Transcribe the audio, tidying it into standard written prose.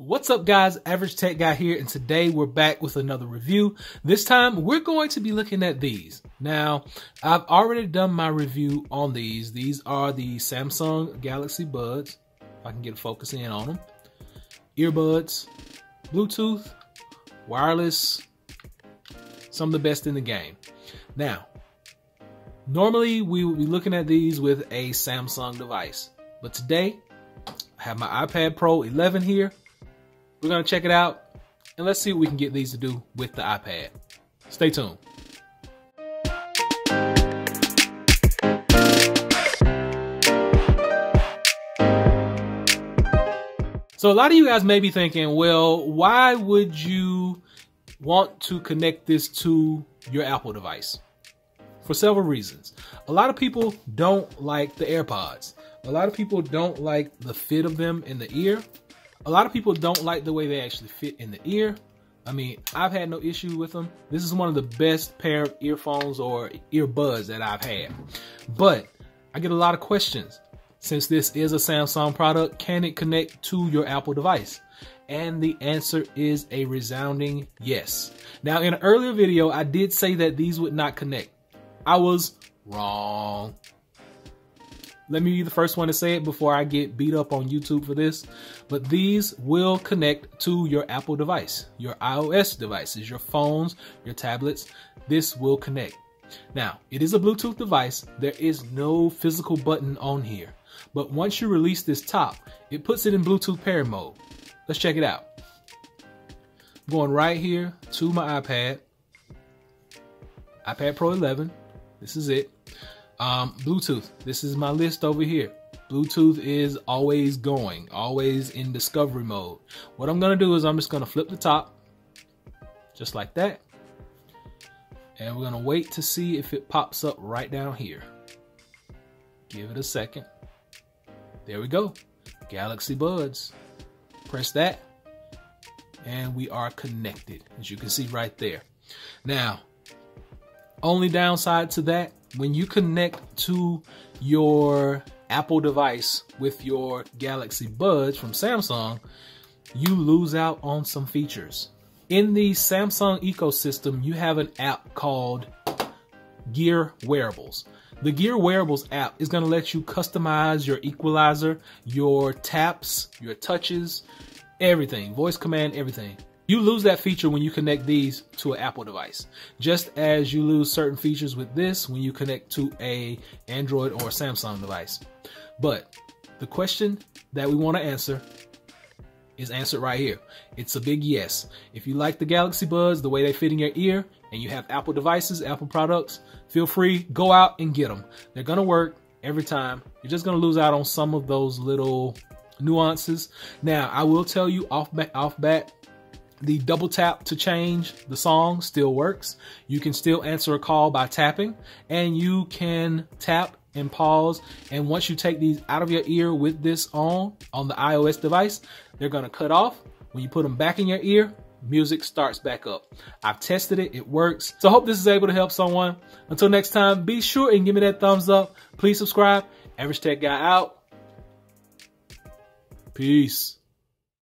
What's up guys, Average Tech Guy here, and today we're back with another review. This time we're going to be looking at these. Now, I've already done my review on these. These are the Samsung Galaxy Buds. If I can get a focus in on them. Earbuds, Bluetooth, wireless, some of the best in the game. Now, normally we would be looking at these with a Samsung device, but today I have my iPad Pro 11 here. We're going to check it out, and let's see what we can get these to do with the iPad. Stay tuned. So a lot of you guys may be thinking, well, why would you want to connect this to your Apple device? For several reasons. A lot of people don't like the AirPods. A lot of people don't like the fit of them in the ear. A lot of people don't like the way they actually fit in the ear. I mean, I've had no issue with them. This is one of the best pair of earphones or earbuds that I've had. But I get a lot of questions. Since this is a Samsung product, can it connect to your Apple device? And the answer is a resounding yes. Now, in an earlier video, I did say that these would not connect. I was wrong. Let me be the first one to say it before I get beat up on YouTube for this. But these will connect to your Apple device, your iOS devices, your phones, your tablets. This will connect. Now, it is a Bluetooth device. There is no physical button on here. But once you release this top, it puts it in Bluetooth pair mode. Let's check it out. I'm going right here to my iPad Pro 11. This is it. Bluetooth. This is my list over here. Bluetooth is always going, always in discovery mode. What I'm going to do is I'm just going to flip the top just like that. And we're going to wait to see if it pops up right down here. Give it a second. There we go. Galaxy Buds. Press that. And we are connected, as you can see right there. Now, only downside to that, when you connect to your Apple device with your Galaxy Buds from Samsung, you lose out on some features. In the Samsung ecosystem, you have an app called Gear Wearables. The Gear Wearables app is going to let you customize your equalizer, your taps, your touches, everything, voice command, everything. You lose that feature when you connect these to an Apple device, just as you lose certain features with this when you connect to a Android or Samsung device. But the question that we want to answer is answered right here. It's a big yes. If you like the Galaxy Buds, the way they fit in your ear, and you have Apple devices, Apple products, feel free, go out and get them. They're going to work every time. You're just going to lose out on some of those little nuances. Now, I will tell you off bat, the double tap to change the song still works. You can still answer a call by tapping, and you can tap and pause. And once you take these out of your ear with this on the iOS device, they're going to cut off. When you put them back in your ear, music starts back up. I've tested it. It works. So I hope this is able to help someone. Until next time, be sure and give me that thumbs up. Please subscribe. Average Tech Guy out. Peace.